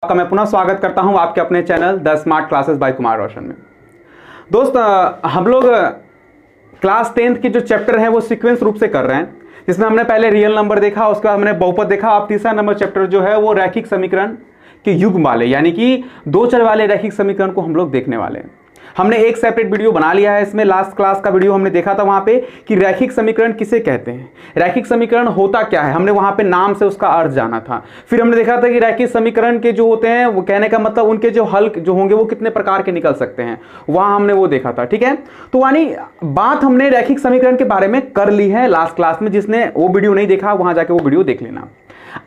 आपका मैं पुनः स्वागत करता हूं आपके अपने channel the smart classes by Kumar Roshan में। दोस्त, हम लोग क्लास 10th की जो चैप्टर है वो सीक्वेंस रूप से कर रहे हैं, जिसमें हमने पहले रियल नंबर देखा, उसके बाद हमने बहुपद देखा। अब तीसरा नंबर चैप्टर जो है वो रैखिक समीकरण के युग्म वाले यानी कि दो चर वाले रैखिक समीकरण को हम लोग देखने वाले हैं। हमने एक सेपरेट वीडियो बना लिया है इसमें, लास्ट क्लास का वीडियो हमने देखा था वहां पे कि रैखिक समीकरण किसे कहते हैं, रैखिक समीकरण होता क्या है, हमने वहां पे नाम से उसका अर्थ जाना था। फिर हमने देखा था कि रैखिक समीकरण के जो होते हैं वो कहने का मतलब उनके जो हल जो होंगे वो कितने प्रकार के निकल सकते हैं, वहां हमने वो देखा था। ठीक है, तो यानी बात हमने रैखिक समीकरण के बारे में कर ली है लास्ट क्लास में। जिसने वो वीडियो नहीं देखा वहां जाके वो वीडियो देख लेना।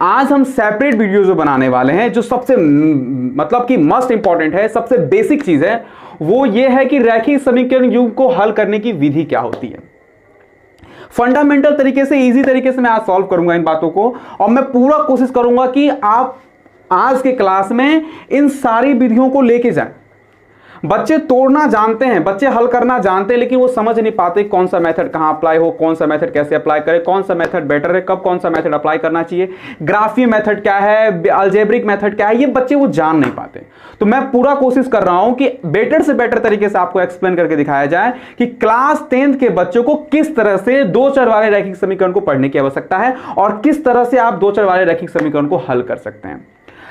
आज हम सेपरेट वीडियो जो बनाने वाले हैं, जो सबसे मतलब कि मस्ट इंपॉर्टेंट है, सबसे बेसिक चीज है, वो ये है कि रैखिक समीकरण युग्म को हल करने की विधि क्या होती है। फंडामेंटल तरीके से, इजी तरीके से मैं आज सॉल्व करूंगा इन बातों को, और मैं पूरा कोशिश करूंगा कि आप आज के क्लास में इन सारी विधियों को लेके जाएं। बच्चे तोड़ना जानते हैं, बच्चे हल करना जानते हैं, लेकिन वो समझ नहीं पाते कौन सा मेथड कहां अप्लाई हो, कौन सा मेथड कैसे अप्लाई करें, कौन सा मेथड बेटर है, कब कौन सा मेथड अप्लाई करना चाहिए, ग्राफीय मेथड क्या है, अलजेब्रिक मेथड क्या है, ये बच्चे वो जान नहीं पाते। तो मैं पूरा कोशिश कर रहा हूं कि बेटर से बेटर तरीके से आपको एक्सप्लेन करके दिखाया जाए कि क्लास 10th के बच्चों को किस तरह से दो चर वाले रैखिक समीकरण को पढ़ने की आवश्यकता है और किस तरह से आप दो चर वाले रैखिक समीकरण को हल कर सकते हैं।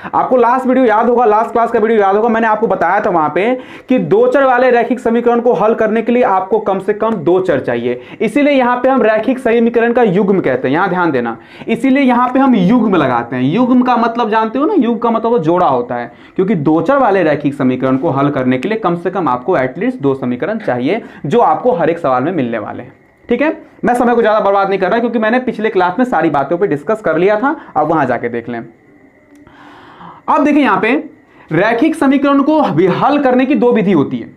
आपको लास्ट वीडियो याद होगा, लास्ट क्लास का वीडियो याद होगा, मैंने आपको बताया था वहां पे कि दो चर वाले रैखिक समीकरण को हल करने के लिए आपको कम से कम दो चर चाहिए। इसीलिए यहां पे हम रैखिक समीकरण का युग्म कहते हैं, यहां ध्यान देना। इसीलिए यहां पे हम युग्म लगाते हैं। युग्म का मतलब जानते हो ना, युग्म का मतलब वो जोड़ा होता है, क्योंकि दो चर वाले रैखिक समीकरण को हल करने के लिए कम से कम आपको एटलीस्ट दो समीकरण चाहिए, जो आपको हर एक सवाल में मिलने वाले हैं। ठीक है, मैं समय को ज्यादा बर्बाद नहीं कर रहा क्योंकि मैंने पिछले क्लास में सारी बातों पर डिस्कस कर लिया था। अब वहां जाके देख लें। अब देखिए यहां पे रैखिक समीकरण को हल करने की दो विधि होती है।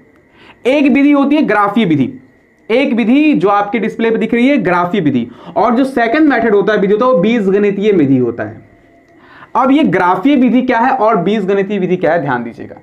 एक विधि होती है ग्राफीय विधि, एक विधि जो आपके डिस्प्ले पे दिख रही है ग्राफीय विधि, और जो सेकंड मेथड होता है विधि होता है वो बीजगणितीय विधि होता है। अब ये ग्राफीय विधि क्या है और बीजगणितीय विधि क्या है, ध्यान दीजिएगा।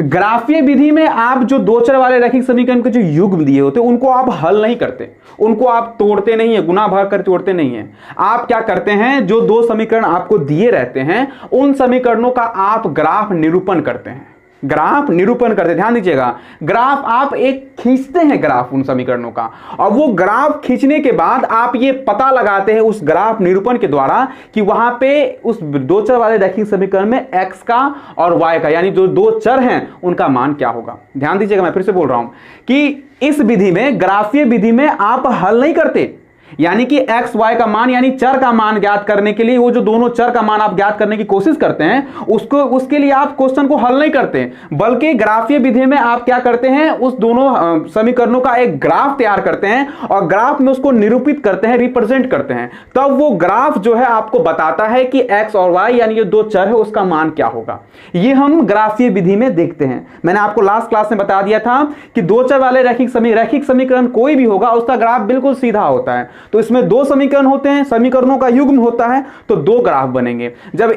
ग्राफीय विधि में आप जो दो चर वाले रैखिक समीकरण के जो युग्म दिए होते हैं उनको आप हल नहीं करते, उनको आप तोड़ते नहीं है, गुना भाग कर तोड़ते नहीं है। आप क्या करते हैं, जो दो समीकरण आपको दिए रहते हैं उन समीकरणों का आप ग्राफ निरूपण करते हैं, ग्राफ निरूपण करते, ध्यान दीजिएगा। ग्राफ आप एक खींचते हैं, ग्राफ उन समीकरणों का, और वो ग्राफ खींचने के बाद आप ये पता लगाते हैं उस ग्राफ निरूपण के द्वारा कि वहां पे उस दो चर वाले रैखिक समीकरण में x का और y का, यानी जो दो चर हैं उनका मान क्या होगा। ध्यान दीजिएगा, मैं फिर से बोल रहा हूं कि इस विधि में, ग्राफीय विधि में आप हल नहीं करते, यानी कि x y का मान यानी चर का मान ज्ञात करने के लिए वो जो दोनों चर का मान आप ज्ञात करने की कोशिश करते हैं उसके लिए आप क्वेश्चन को हल नहीं करते, बल्कि ग्राफीय विधि में आप क्या करते हैं, उस दोनों समीकरणों का एक ग्राफ तैयार करते हैं और ग्राफ में उसको निरूपित करते हैं, रिप्रेजेंट करते हैं। तब वो ग्राफ जो है आपको बताता है कि x और y यानी ये दो चर है उसका मान क्या होगा। ये हम ग्राफीय विधि में देखते हैं। मैंने आपको लास्ट क्लास में बता दिया था कि दो चर वाले रैखिक समीकरण कोई भी होगा उसका ग्राफ बिल्कुल सीधा होता है। तो इसमें दो समीकरण होते हैं, समीकरणों का युग्म होता है, तो दो ग्राफ बनेंगे। जब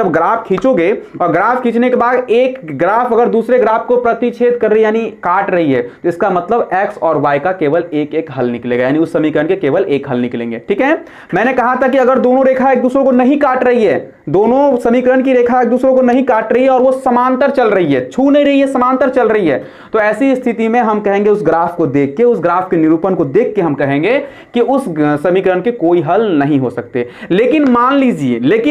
ग्राफ खींचोगे और ग्राफ खींचने के बाद एक ग्राफ अगर दूसरे ग्राफ को प्रतिच्छेद कर रही है यानी काट रही है, तो इसका मतलब x और y का केवल एक एक हल निकलेगा, यानी उस समीकरण के केवल एक हल निकलेंगे। ठीक है, मैंने कहा था कि अगर दोनों रेखा एक दूसरे को नहीं काट रही है, दोनों समीकरण की रेखा एक दूसरे को नहीं काट रही है और वो समांतर चल रही है, छू नहीं रही है, समांतर चल रही है, तो ऐसी स्थिति में हम कहेंगे, उस ग्राफ को देख के, उस ग्राफ के निरूपण को देख के हम कहेंगे कि उस समीकरण के कोई हल नहीं हो सकते। लेकिन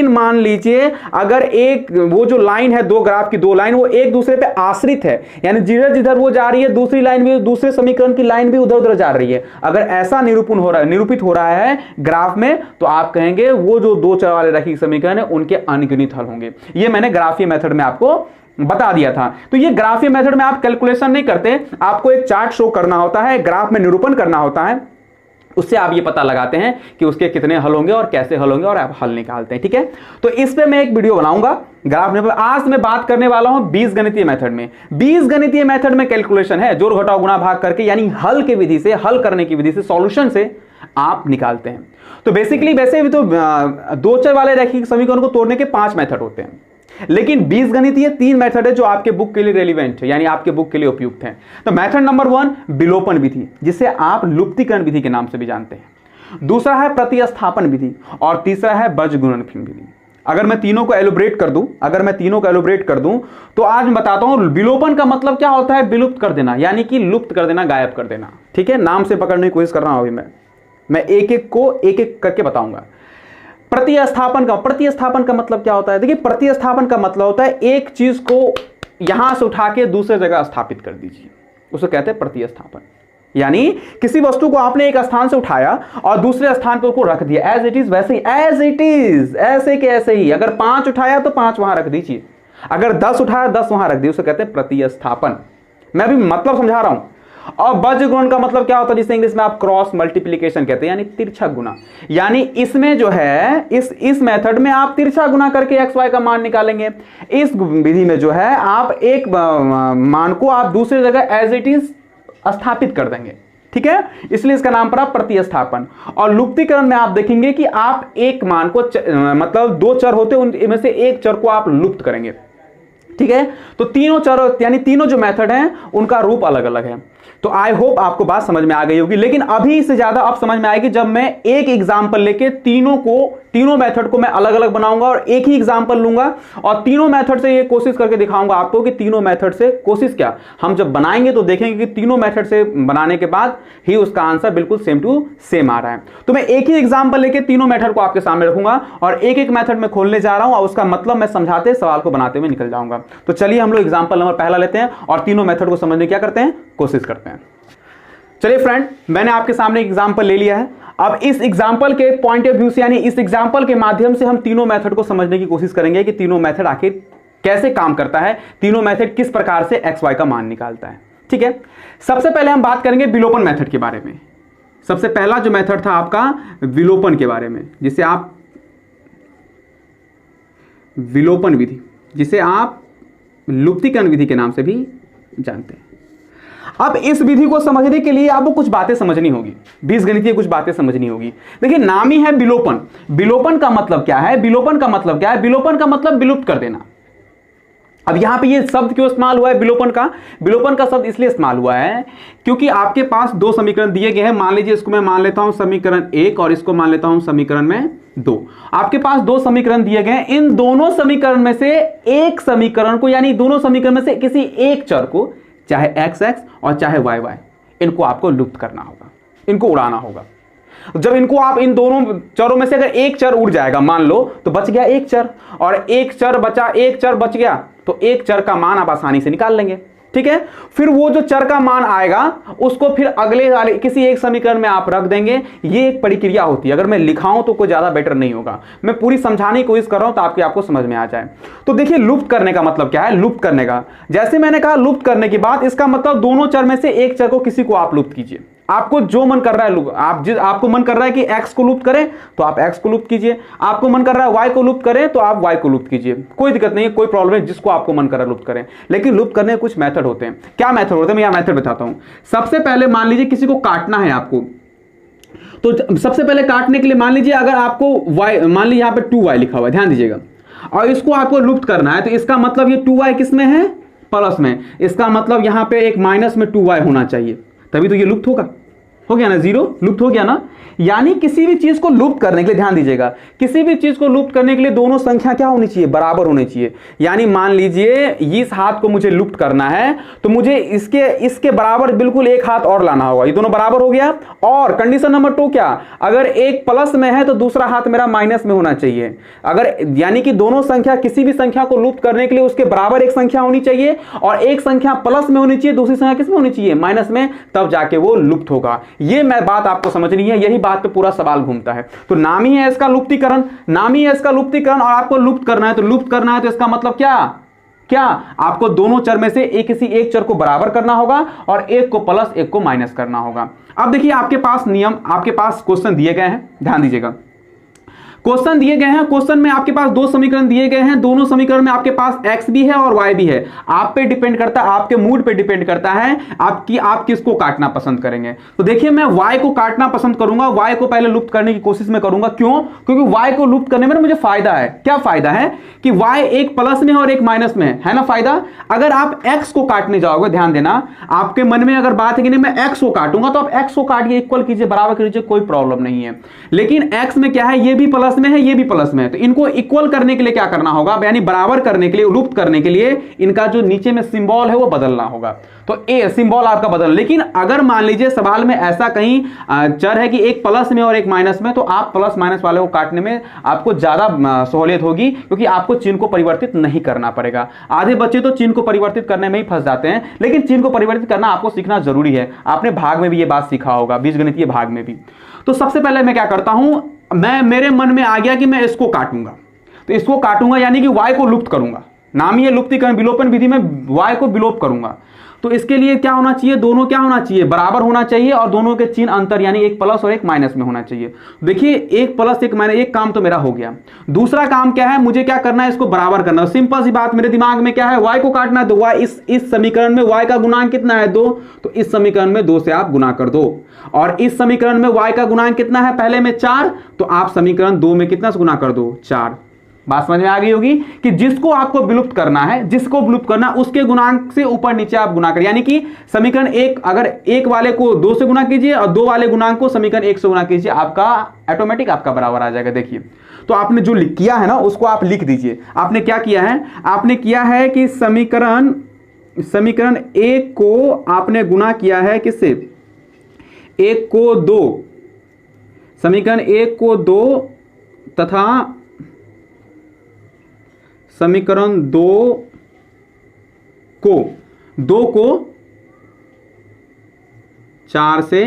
मान लीजिए अगर एक वो जो लाइन है, दो ग्राफ की दो लाइन, वो एक दूसरे पे आश्रित है, यानी जिधर जिधर वो जा रही है दूसरी लाइन भी, दूसरे समीकरण की लाइन भी उधर उधर जा रही है, अगर ऐसा निरूपित हो रहा है ग्राफ में, तो आप कहेंगे वो जो दो चर वाले रैखिक समीकरण है उनके अनगिनत हल होंगे। ये मैंने ग्राफीय मेथड में आपको बता दिया था। तो ये ग्राफीय मेथड में आप कैलकुलेशन नहीं करते, आपको एक चार्ट शो करना होता है, ग्राफ में निरूपण करना होता है, उससे आप ये पता लगाते हैं कि उसके कितने हल होंगे और कैसे हल होंगे और आप हल निकालते हैं। ठीक है, तो इस पे मैं एक वीडियो बनाऊंगा ग्राफ में। आज मैं बात करने वाला हूं बीजगणितीय मेथड में। बीजगणितीय मेथड में कैलकुलेशन है, जोड़ घटाव गुणा भाग करके, यानी हल की विधि से, हल करने की विधि से, सॉल्यूशन से आप निकालते हैं। तो बेसिकली वैसे भी तो दो चर वाले रैखिक समीकरण को तोड़ने के 5 मेथड होते हैं, लेकिन बीजगणितीय 3 मेथड है जो आपके बुक के लिए रेलिवेंट है, यानी आपके बुक के लिए उपयुक्त है। तो मेथड नंबर 1 विलोपन विधि, जिसे आप लुप्तीकरण विधि के नाम से भी जानते हैं। दूसरा है प्रतिस्थापन विधि और तीसरा है बीजगुणनफल विधि। अगर मैं तीनों को एलोब्रेट कर दूं तो आज मैं बताता हूं विलोपन का मतलब क्या होता है। विलुप्त कर देना, यानी कि लुप्त कर देना, गायब कर देना। ठीक है, नाम से पकड़ने की कोशिश कर रहा हूं अभी मैं एक एक करके बताऊंगा। प्रतिस्थापन का मतलब क्या होता है? देखिए, प्रतिस्थापन का मतलब होता है एक चीज को यहां से उठा के दूसरे जगह स्थापित कर दीजिए, उसे कहते हैं प्रतिस्थापन। यानी किसी वस्तु को आपने एक स्थान से उठाया और दूसरे स्थान पर उसको रख दिया, एज इट इज वैसे ही, एज इट इज, ऐसे के ऐसे ही। अगर 5 उठाया तो 5 वहां रख दीजिए, अगर 10 उठाया 10 वहां रख दिए, उसे कहते हैं प्रतिस्थापन। मैं अभी मतलब समझा रहा हूं। और बज्र गुणन का मतलब क्या होता है, जिसे इंग्लिश में आप क्रॉस मल्टीप्लीकेशन कहते हैं, यानी तिरछा गुना। यानी इसमें जो है इस मेथड में आप तिरछा गुना करके एक्स वाई का मान निकालेंगे। इस विधि में जो है आप एक मान को आप दूसरी जगह एज इट इज स्थापित कर देंगे। ठीक है, इसलिए इसका नाम पड़ा प्रतिस्थापन। और लुप्तीकरण में आप देखेंगे कि आप एक मान को मतलब 2 चर होते हैं, उनमें से एक चर को आप लुप्त करेंगे। ठीक है, तो तीनों चर यानी तीनों जो मेथड हैं उनका रूप अलग अलग है। तो आई होप आपको बात समझ में आ गई होगी, लेकिन अभी से ज्यादा अब समझ में आएगी जब मैं एक एग्जांपल लेके तीनों मेथड को मैं अलग अलग बनाऊंगा और एक ही एग्जांपल लूंगा और तीनों मेथड से ये कोशिश करके दिखाऊंगा आपको कि तीनों मेथड से कोशिश क्या हम जब बनाएंगे तो देखेंगे कि तीनों मेथड से बनाने के बाद ही उसका आंसर बिल्कुल सेम टू सेम आ रहा है। तो मैं एक ही एग्जांपल लेके तीनों मेथड को आपके सामने रखूंगा और एक एक मेथड में खोलने जा रहा हूं और उसका मतलब मैं समझाते सवाल को बनाते हुए निकल जाऊंगा। तो चलिए हम लोग एग्जांपल नंबर पहला लेते हैं और तीनों मेथड को समझने क्या करते हैं, कोशिश करते हैं। चलिए फ्रेंड, मैंने आपके सामने एग्जांपल ले लिया है। अब इस एग्जांपल के पॉइंट ऑफ व्यू से यानी इस एग्जांपल के माध्यम से हम तीनों मेथड को समझने की कोशिश करेंगे कि तीनों मेथड आखिर कैसे काम करता है, तीनों मेथड किस प्रकार से एक्स वाई का मान निकालता है। ठीक है, सबसे पहले हम बात करेंगे विलोपन मेथड के बारे में। सबसे पहला जो मेथड था आपका विलोपन के बारे में, जिसे आप विलोपन विधि, जिसे आप लुप्तीकरण विधि के नाम से भी जानते हैं। अब इस विधि को समझने के लिए आपको कुछ बातें समझनी होगी, बीजगणितीय कुछ बातें समझनी होगी। देखिए, नाम ही है विलोपन। विलोपन का मतलब क्या है? विलोपन का मतलब क्या है? विलोपन का मतलब विलुप्त कर देना। अब यहां पे ये शब्द क्यों इस्तेमाल हुआ है विलोपन का? विलोपन का शब्द इसलिए इस्तेमाल हुआ है क्योंकि आपके पास 2 समीकरण दिए गए हैं। मान लीजिए इसको मैं मान लेता हूं समीकरण 1 और इसको मान लेता हूं समीकरण में 2। आपके पास 2 समीकरण दिए गए हैं। इन दोनों समीकरण में से एक समीकरण को, यानी दोनों समीकरण में से किसी एक चर को, चाहे एक्स एक्स और चाहे वाई वाई, इनको आपको लुप्त करना होगा, इनको उड़ाना होगा। जब इनको आप इन दोनों चरों में से अगर एक चर उड़ जाएगा मान लो, तो बच गया एक चर, और एक चर बच गया तो एक चर का मान आप आसानी से निकाल लेंगे। ठीक है, फिर वो जो चर का मान आएगा उसको फिर अगले वाले किसी एक समीकरण में आप रख देंगे। ये एक प्रक्रिया होती है। अगर मैं लिखाऊं तो कोई ज्यादा बेटर नहीं होगा, मैं पूरी समझाने की कोशिश कर रहा हूं ताकि आपको समझ में आ जाए। तो देखिए, लुप्त करने का मतलब क्या है? लुप्त करने का, जैसे मैंने कहा लुप्त करने की बात, इसका मतलब दोनों चर में से एक चर को किसी को आप लुप्त कीजिए। आपको जो मन कर रहा है, आपको मन कर रहा है कि x को लुप्त करें तो आप x को लुप्त कीजिए, आपको मन कर रहा है y को लुप्त करें तो आप y को लुप्त कीजिए। कोई दिक्कत नहीं है, कोई प्रॉब्लम नहीं, जिसको आपको मन कर रहा है लुप्त करें। लेकिन लुप्त करने के कुछ मेथड होते हैं। क्या मेथड होते हैं मैं यह मेथड बताता हूं। सबसे पहले मान लीजिए किसी को काटना है आपको, तो सबसे पहले काटने के लिए मान लीजिए अगर आपको y, मान लीजिए यहां पर 2y लिखा हुआ है, ध्यान दीजिएगा, और इसको आपको लुप्त करना है, तो इसका मतलब ये 2y किस में है? प्लस में। इसका मतलब यहां पे एक माइनस में 2y होना चाहिए, तभी तो ये लुप्त होगा। हो गया ना, 0 लुप्त हो गया ना। यानी किसी भी चीज को लुप्त करने के लिए, ध्यान दीजिएगा, किसी भी चीज को लुप्त करने के लिए दोनों संख्या क्या होनी चाहिए? बराबर होनी चाहिए। यानी मान लीजिए इस हाथ को मुझे लुप्त करना है तो मुझे इसके बराबर बिल्कुल एक हाथ और लाना होगा। ये दोनों बराबर हो गया। और कंडीशन नंबर 2 क्या? अगर एक प्लस में है तो दूसरा हाथ मेरा माइनस में होना चाहिए। अगर यानी कि दोनों संख्या, किसी भी संख्या को लुप्त करने के लिए उसके बराबर एक संख्या होनी चाहिए और एक संख्या प्लस में होनी चाहिए, दूसरी संख्या किस में होनी चाहिए? माइनस में, तब जाके वो लुप्त होगा। ये मैं बात आपको समझनी है, यही बात पे पूरा सवाल घूमता है। तो नाम ही है इसका लुप्तीकरण, नाम ही है इसका लुप्तीकरण, और आपको लुप्त करना है। तो लुप्त करना है तो इसका मतलब क्या आपको दोनों चर में से किसी एक चर को बराबर करना होगा और एक को प्लस एक को माइनस करना होगा। अब देखिए, आपके पास नियम, आपके पास क्वेश्चन दिए गए हैं, ध्यान दीजिएगा, क्वेश्चन दिए गए हैं। क्वेश्चन में आपके पास 2 समीकरण दिए गए हैं। दोनों समीकरण में आपके पास x भी है और y भी है। आप पे डिपेंड करता है, आपके मूड पे डिपेंड करता है आप किसको काटना पसंद करेंगे। तो देखिए, मैं y को काटना पसंद करूंगा, y को पहले लुप्त करने की कोशिश में करूंगा। क्यों? क्योंकि y को लुप्त करने में मुझे फायदा है। क्या फायदा है? कि y एक प्लस में है और एक माइनस में है ना फायदा। अगर आप x को काटने जाओगे, ध्यान देना, आपके मन में अगर बात है कि नहीं मैं x को काटूंगा, तो आप x को काटिए, इक्वल कीजिए, बराबर कीजिए, कोई प्रॉब्लम नहीं है। लेकिन x में क्या है? ये भी प्लस प्लस में है, ये भी प्लस में है, तो इनको इक्वल करने के लिए क्या करना होगा, यानी बराबर करने के लिए, लुप्त करने के लिए इनका जो नीचे में सिंबल है वो बदलना होगा। तो ए सिंबल आपका बदल, लेकिन अगर मान लीजिए सवाल में ऐसा कहीं चर है कि एक प्लस में और एक माइनस में, तो आप प्लस माइनस वाले को काटने में आपको ज्यादा सहूलियत होगी, क्योंकि आपको चिन्ह को परिवर्तित नहीं करना पड़ेगा। आधे बच्चे तो चिन्ह को परिवर्तित करने में ही फंस जाते हैं, लेकिन चिन्ह को परिवर्तित करना आपको सीखना जरूरी है। आपने भाग में भी ये बात सीखा होगा, बीजगणितीय भाग में भी। तो सबसे पहले मैं क्या करता हूं, मेरे मन में आ गया कि मैं इसको काटूंगा, तो इसको काटूंगा यानी कि y को लुप्त करूंगा। नाम ही है लुप्तीकरण, विलोपन विधि में y को विलोप करूंगा। तो इसके लिए क्या होना चाहिए, दोनों क्या होना चाहिए, बराबर होना चाहिए, और दोनों के चिन्ह अंतर यानी एक प्लस और एक माइनस में होना चाहिए। देखिए एक प्लस एक माइनस, एक काम तो मेरा हो गया। दूसरा काम क्या है, मुझे क्या करना है, इसको बराबर करना। सिंपल सी बात मेरे दिमाग में क्या है, y को काटना है। तो y इस समीकरण में y का गुणांक कितना है, 2, तो इस समीकरण में 2 से आप गुना कर दो। और इस समीकरण में y का गुणांक कितना है, पहले में 4, तो आप समीकरण 2 में कितना से गुना कर दो, 4। बात समझ में आ गई होगी कि जिसको आपको विलुप्त करना है, जिसको विलुप्त करना उसके गुणांक से ऊपर नीचे आप गुना करें। यानी कि समीकरण 1, अगर 1 वाले को 2 से गुना कीजिए और 2 वाले गुणांक को समीकरण 1 से गुना कीजिए, आपका ऑटोमेटिक आपका बराबर आ जाएगा। देखिए तो आपने जो किया है ना उसको आप लिख दीजिए। आपने क्या किया है, आपने किया है कि समीकरण 1 को आपने गुना किया है किससे, 1 को 2, समीकरण 1 को 2 तथा समीकरण 2 को 4 से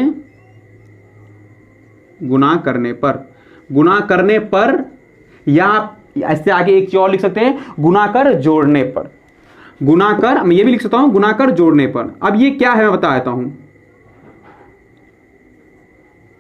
गुना करने पर, या इससे आगे एक चीज और लिख सकते हैं, गुना कर जोड़ने पर। गुना कर, मैं ये भी लिख सकता हूं, गुना कर जोड़ने पर। अब ये क्या है मैं बता देता हूं,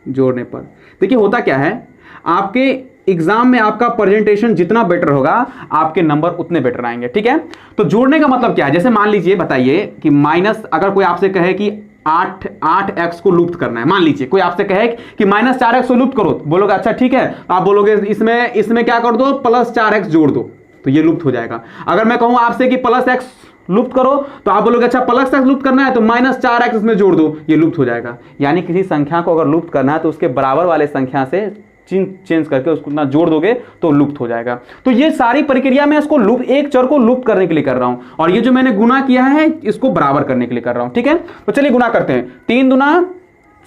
जोड़ने पर। देखिए होता क्या है, आपके एग्जाम में आपका प्रेजेंटेशन जितना बेटर होगा, आपके नंबर उतने बेटर आएंगे। ठीक है, तो जोड़ने का मतलब क्या है, जैसे मान लीजिए बताइए कि माइनस, अगर कोई आपसे कहे कि 8x को लुप्त करना है, मान लीजिए कोई आपसे कहे कि -4x को लुप्त करो, बोलोगे अच्छा ठीक है, आप बोलोगे इसमें क्या कर दो, +4x जोड़ दो, तो ये लुप्त हो जाएगा। अगर मैं कहूं आपसे कि +x लुप्त करो, तो आप बोलोगे अच्छा +x लुप्त करना है, तो -4x इसमें जोड़ दो, ये लुप्त हो जाएगा। यानी किसी संख्या को अगर लुप्त करना है तो उसके बराबर वाले संख्या से चेंज करके उसको ना जोड़ दोगे तो लुप्त हो जाएगा। तो ये सारी प्रक्रिया मैं इसको एक चर को लुप्त करने के लिए कर रहा हूं, और ये जो मैंने गुना किया है इसको बराबर करने के लिए कर रहा हूं। ठीक है, तो चलिए गुना करते हैं। 3 दूना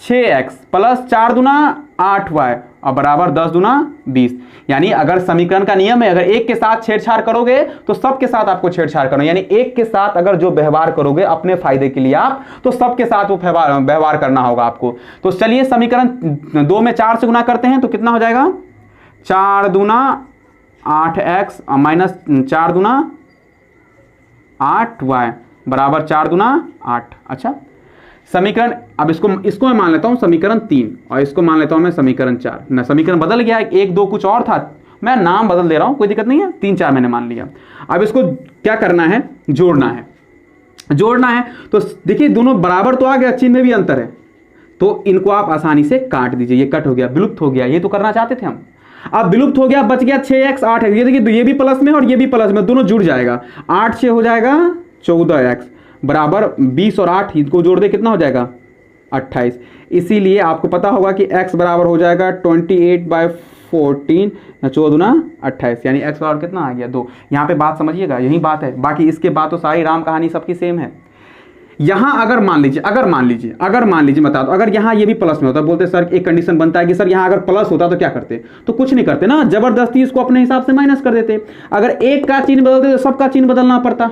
6x प्लस 4 दूना 8y और बराबर 10 दूना 20। यानी अगर समीकरण का नियम है, अगर एक के साथ छेड़छाड़ करोगे तो सबके साथ आपको छेड़छाड़ करना, यानी एक के साथ अगर जो व्यवहार करोगे अपने फायदे के लिए आप, तो सबके साथ वो व्यवहार करना होगा आपको। तो चलिए समीकरण 2 में 4 से गुना करते हैं, तो कितना हो जाएगा, 4 दूना 8x माइनस 4 दूना 8y बराबर 4 दूना 8। अच्छा समीकरण, अब इसको मैं मान लेता हूं समीकरण 3 और इसको मान लेता हूं मैं समीकरण 4। ना समीकरण बदल गया, 1 2 कुछ और था, मैं नाम बदल दे रहा हूं, कोई दिक्कत नहीं है, 3 4 मैंने मान लिया। अब इसको क्या करना है, जोड़ना है। तो देखिए दोनों बराबर तो आ गया, चिन्ह में भी अंतर है, तो इनको आप आसानी से काट दीजिए। ये कट हो गया, विलुप्त हो गया, ये तो करना चाहते थे हम, अब विलुप्त हो गया, बच गया 6x 8x। ये देखिए ये भी प्लस में और ये भी प्लस में, दोनों जुड़ जाएगा, 8 6 हो जाएगा 14x बराबर 20 और 8 इनको जोड़ दे कितना हो जाएगा 28। इसीलिए आपको पता होगा कि x बराबर हो जाएगा 28/14, 14 दूना 28, यानी x बराबर कितना आ गया 2। यहाँ पे बात समझिएगा, यही बात है, बाकी इसके बाद तो सारी राम कहानी सबकी सेम है। यहां अगर मान लीजिए बता दो, अगर यहां ये भी प्लस में होता, बोलते सर एक कंडीशन बनता है कि सर यहां अगर प्लस होता तो क्या करते, तो कुछ नहीं करते ना, जबरदस्ती इसको अपने हिसाब से माइनस कर देते। अगर एक का चिन्ह बदलते तो सबका चिन्ह बदलना पड़ता।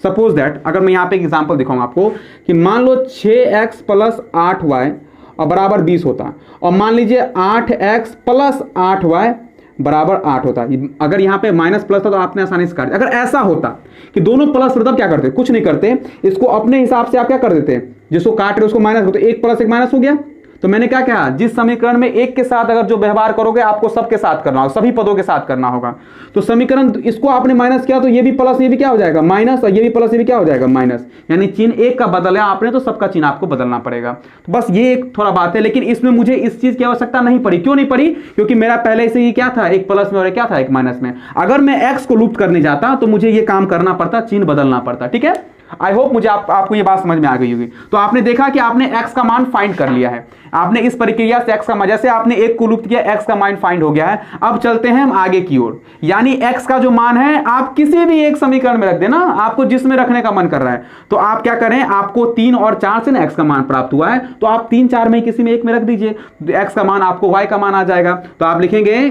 सपोज दैट, अगर मैं यहां पे एक एग्जांपल दिखाऊंगा आपको कि मान लो 6x प्लस 8y और बराबर 20 होता, और मान लीजिए 8x प्लस 8y बराबर 8 होता। अगर यहाँ पे माइनस प्लस था तो आपने आसानी से काट। अगर ऐसा होता कि दोनों प्लस होता, क्या करते, कुछ नहीं करते, इसको अपने हिसाब से आप क्या कर देते, जिसको काट रहे उसको माइनस होते, एक प्लस एक माइनस हो गया। तो मैंने क्या कहा, जिस समीकरण में एक के साथ अगर जो व्यवहार करोगे आपको सबके साथ करना होगा, सभी पदों के साथ करना होगा। तो समीकरण इसको आपने माइनस किया तो ये भी प्लस ये भी क्या हो जाएगा माइनस, और ये भी प्लस ये भी क्या हो जाएगा माइनस, यानी चिन्ह एक का बदला आपने तो सबका चिन्ह आपको बदलना पड़ेगा। तो बस ये एक थोड़ा बात है, लेकिन इसमें मुझे इस चीज की आवश्यकता नहीं पड़ी। क्यों नहीं पड़ी, क्योंकि मेरा पहले से ही क्या था, एक प्लस में और एक माइनस में। अगर मैं एक्स को लुप्त करने जाता तो मुझे ये काम करना पड़ता, चिन्ह बदलना पड़ता। ठीक है, आई होप मुझे आपको ये बात समझ में आ गई होगी। तो आपने देखा कि आपने x का मान फाइंड कर लिया है, आपने इस प्रक्रिया से x का मान, जैसे आपने एक को लुप्त किया x का मान फाइंड हो गया है। अब चलते हैं हम आगे की ओर, यानी x का जो मान है आप किसी भी एक समीकरण में रख देना, आपको जिसमें रखने का मन कर रहा है। तो आप क्या करें, आपको 3 और 4 से ना x का मान प्राप्त हुआ है, तो आप 3 4 में किसी में एक में रख दीजिए, x का मान आपको y का मान आ जाएगा। तो आप लिखेंगे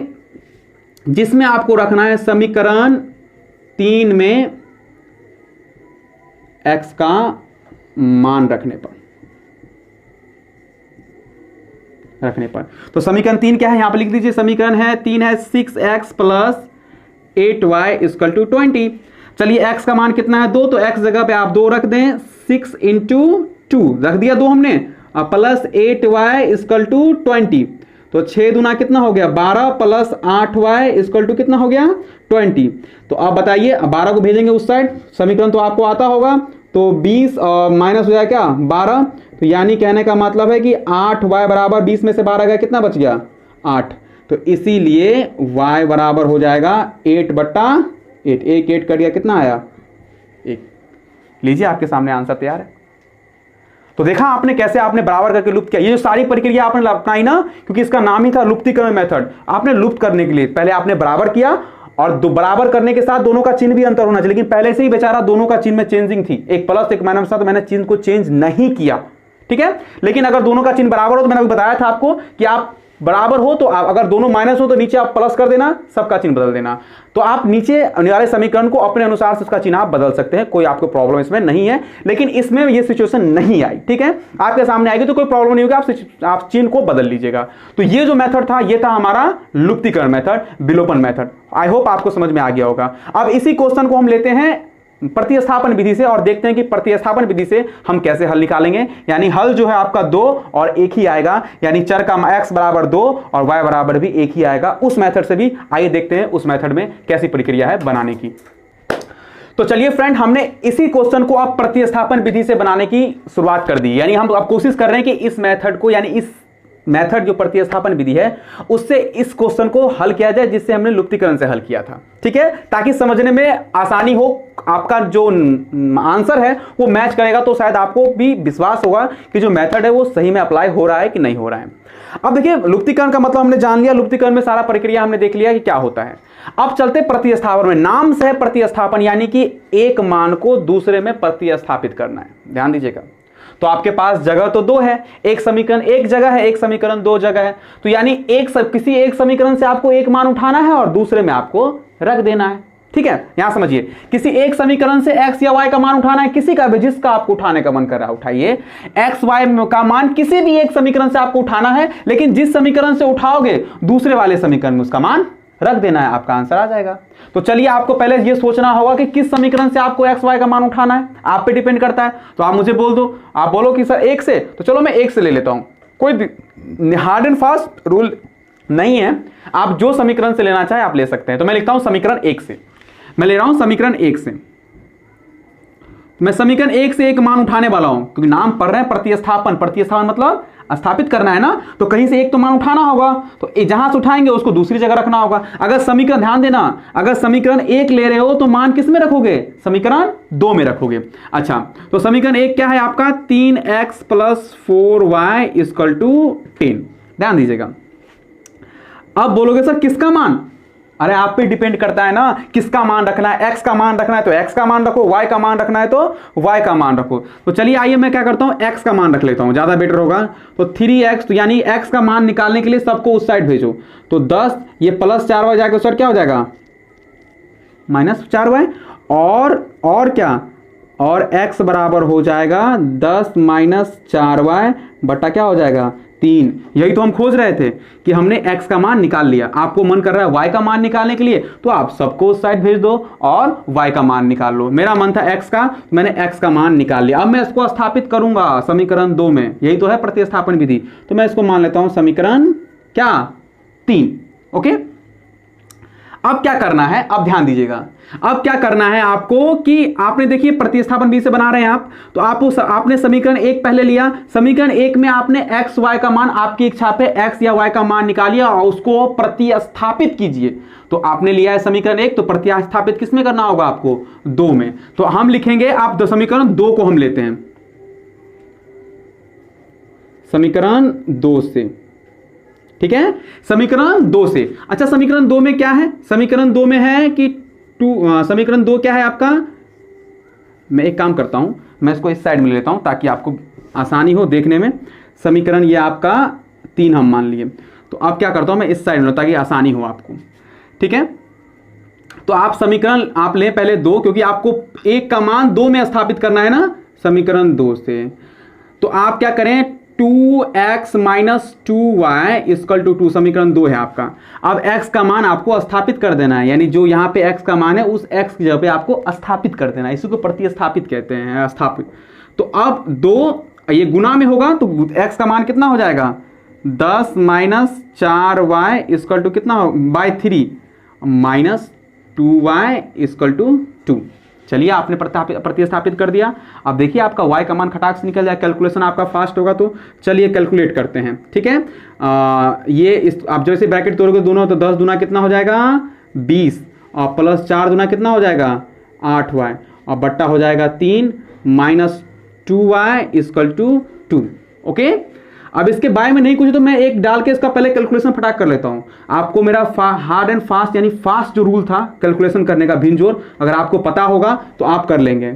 जिसमें आपको रखना है समीकरण 3 में x का मान रखने पर तो समीकरण 3 क्या है, यहां पर लिख दीजिए। समीकरण है 3 है 6x plus 8y equal to 20। चलिए x का मान कितना है 2, तो x जगह पे आप 2 रख दें, 6 इंटू 2 रख दिया 2 हमने, अब प्लस 8y इक्वल टू 20। तो 6 दूना कितना हो गया 12 प्लस 8y इक्वल टू कितना हो गया 20। तो अब बताइए, 12 को भेजेंगे उस साइड, समीकरण तो आपको आता होगा, तो 20 और माइनस हो जाए क्या 12, तो यानी कहने का मतलब है कि 8y बराबर 20 में से 12 गया, कितना बच गया 8। तो इसीलिए y बराबर हो जाएगा 8/8, 1 कट गया, कितना आया 1। लीजिए आपके सामने आंसर तैयार है। तो देखा आपने कैसे आपने बराबर करके लुप्त किया। ये जो सारी प्रक्रिया आपने अपनाई ना, क्योंकि इसका नाम ही था लुप्तीकरण मेथड, आपने लुप्त करने के लिए पहले आपने बराबर किया, और बराबर करने के साथ दोनों का चिन्ह भी अंतर होना चाहिए, लेकिन पहले से ही बेचारा दोनों का चिन्ह में चेंजिंग थी, एक प्लस एक माइनस था, तो मैंने चिन्ह को चेंज नहीं किया, ठीक है। लेकिन अगर दोनों का चिन्ह बराबर हो, तो मैंने अभी बताया था आपको कि आप बराबर हो तो अगर दोनों माइनस हो तो नीचे आप प्लस कर देना, सबका चिन्ह बदल देना, तो आप नीचे आने वाले समीकरण को अपने अनुसार से उसका चिन्ह आप बदल सकते हैं, कोई आपको प्रॉब्लम इसमें नहीं है। लेकिन इसमें ये सिचुएशन नहीं आई, ठीक है, आपके सामने आएगी तो कोई प्रॉब्लम नहीं होगी, आप चिन्ह को बदल लीजिएगा। तो ये जो मेथड था ये था हमारा लुप्तीकरण मेथड, विलोपन मेथड। आई होप आपको समझ में आ गया होगा। अब इसी क्वेश्चन को हम लेते हैं प्रतिस्थापन विधि से और देखते हैं कि प्रतिस्थापन विधि से हम कैसे हल निकालेंगे। यानी हल जो है आपका 2 और 1 ही आएगा, यानी चर का x बराबर 2 और y बराबर भी 1 ही आएगा। उस मेथड से भी आइए देखते हैं उस मेथड में कैसी प्रक्रिया है बनाने की। तो चलिए फ्रेंड, हमने इसी क्वेश्चन को अब प्रतिस्थापन विधि से बनाने की शुरुआत कर दी। यानी हम अब कोशिश कर रहे हैं कि इस मेथड को, यानी इस मेथड जो प्रतिस्थापन विधि है उससे इस क्वेश्चन को हल किया जाए जिससे हमने लुप्तीकरण से हल किया था, ठीक है, ताकि समझने में आसानी हो, आपका जो आंसर है वो मैच करेगा, तो शायद आपको भी विश्वास होगा कि जो मेथड है वो सही में अप्लाई हो रहा है कि नहीं हो रहा है। अब देखिए, लुप्तीकरण का मतलब हमने जान लिया, लुप्तीकरण में सारा प्रक्रिया हमने देख लिया कि क्या होता है। अब चलते प्रतिस्थापन में। नाम से है प्रतिस्थापन, यानी कि एक मान को दूसरे में प्रतिस्थापित करना है। ध्यान दीजिएगा, तो आपके पास जगह तो 2 है, एक समीकरण एक जगह है, एक समीकरण 2 जगह है, तो यानी किसी एक समीकरण से आपको एक मान उठाना है और दूसरे में आपको रख देना है, ठीक है। यहां समझिए, किसी एक समीकरण से x या y का मान उठाना है, किसी का भी जिसका आपको उठाने का मन कर रहा है उठाइए। x y का मान किसी भी एक समीकरण से आपको उठाना है, लेकिन जिस समीकरण से उठाओगे दूसरे वाले समीकरण में उसका मान रख देना है, आपका आंसर आ जाएगा। तो चलिए, आपको पहले ये सोचना होगा कि किस समीकरण से आपको x y का मान उठाना है, आप पे डिपेंड करता है। तो आप मुझे बोल दो, आप बोलो कि सर 1 से, तो चलो मैं 1 से ले लेता हूं, कोई हार्ड एंड फास्ट रूल नहीं है, आप जो समीकरण से लेना चाहे आप ले सकते हैं। तो मैं लिखता हूं समीकरण 1 से, मैं ले रहा हूं समीकरण 1 से, मैं समीकरण 1 से एक मान उठाने वाला हूं, क्योंकि नाम पढ़ रहे हैं प्रतिस्थापन। प्रतिस्थापन मतलब स्थापित करना है ना, तो कहीं से एक तो मान उठाना होगा, तो जहां से उठाएंगे उसको दूसरी जगह रखना होगा। अगर समीकरण, ध्यान देना, अगर समीकरण 1 ले रहे हो तो मान किस में रखोगे, समीकरण 2 में रखोगे। अच्छा, तो समीकरण 1 क्या है आपका, 3x plus 4y equal to 10। ध्यान दीजिएगा, अब बोलोगे सर किसका मान, अरे आप पे डिपेंड करता है ना, किसका मान रखना है, x का मान रखना है तो x का मान रखो, y का मान रखना है तो y का मान रखो। तो चलिए आइए मैं क्या करता हूं, x का मान रख लेता हूं, ज्यादा बेटर होगा। तो 3x, तो यानी x का मान निकालने के लिए सबको उस साइड भेजो, तो 10, ये प्लस 4y जाके सर क्या हो जाएगा माइनस 4y, और क्या, और x बराबर हो जाएगा 10 माइनस 4y बटा क्या हो जाएगा 3। यही तो हम खोज रहे थे कि हमने x का मान निकाल लिया, आपको मन कर रहा है y का मान निकालने के लिए, तो आप सबको उस साइड भेज दो और y का मान निकाल लो। मेरा मन था x का, तो मैंने x का मान निकाल लिया। अब मैं इसको स्थापित करूंगा समीकरण 2 में, यही तो है प्रतिस्थापन विधि। तो मैं इसको मान लेता हूं समीकरण क्या 3, ओके। अब क्या करना है, अब ध्यान दीजिएगा, अब क्या करना है आपको कि आपने देखिए प्रतिस्थापन बी से बना रहे हैं आप, तो आपने समीकरण 1 पहले लिया, समीकरण 1 में आपने एक्स वाई का मान, आपकी इच्छा पे एक्स या वाई का मान निकालिया और उसको प्रतिस्थापित कीजिए। तो आपने लिया है समीकरण 1, तो प्रतिस्थापित किसमें करना होगा आपको, 2 में। तो हम लिखेंगे, आप समीकरण 2 को हम लेते हैं, समीकरण 2 से, ठीक है, समीकरण 2 से। अच्छा, समीकरण 2 में क्या है, समीकरण 2 में है कि समीकरण 2 क्या है आपका, मैं एक काम करता हूं, मैं इसको इस साइड में ले लेता हूं ताकि आपको आसानी हो देखने में। समीकरण ये आपका 3 हम मान लिए, तो अब क्या करता हूं मैं इस साइड में ताकि आसानी हो आपको, ठीक है। तो आप समीकरण आप लें पहले 2, क्योंकि आपको 1 का मान 2 में स्थापित करना है ना, समीकरण 2 से। तो आप क्या करें, 2x minus 2y equal to 2, समीकरण 2 है आपका। अब x का मान आपको स्थापित कर देना है, यानी जो यहां पे x का मान है उस x की जगह पे आपको स्थापित कर देना है, इसी को प्रतिस्थापित कहते हैं, स्थापित। तो अब 2 ये गुना में होगा तो x का मान कितना हो जाएगा, 10 माइनस 4y इक्वल टू कितना, by 3 minus 2y equal to 2। चलिए, आपने प्रतिस्थापित कर दिया। अब देखिए आपका y का मान खटाक से निकल जाए, कैलकुलेशन आपका फास्ट होगा। तो चलिए कैलकुलेट करते हैं, ठीक है। ये इस आप जैसे ब्रैकेट तोड़ोगे दोनों, तो 10 दूना कितना हो जाएगा 20, और प्लस 4 दूना कितना हो जाएगा 8y, और बट्टा हो जाएगा 3 minus 2y equal to 2। Okay, अब इसके बाय में नहीं कुछ तो मैं एक डाल के इसका पहले कैलकुलेशन फटाक कर लेता हूं। आपको मेरा हार्ड एंड फास्ट यानी फास्ट जो रूल था कैलकुलेशन करने का भिनजोर, अगर आपको पता होगा तो आप कर लेंगे,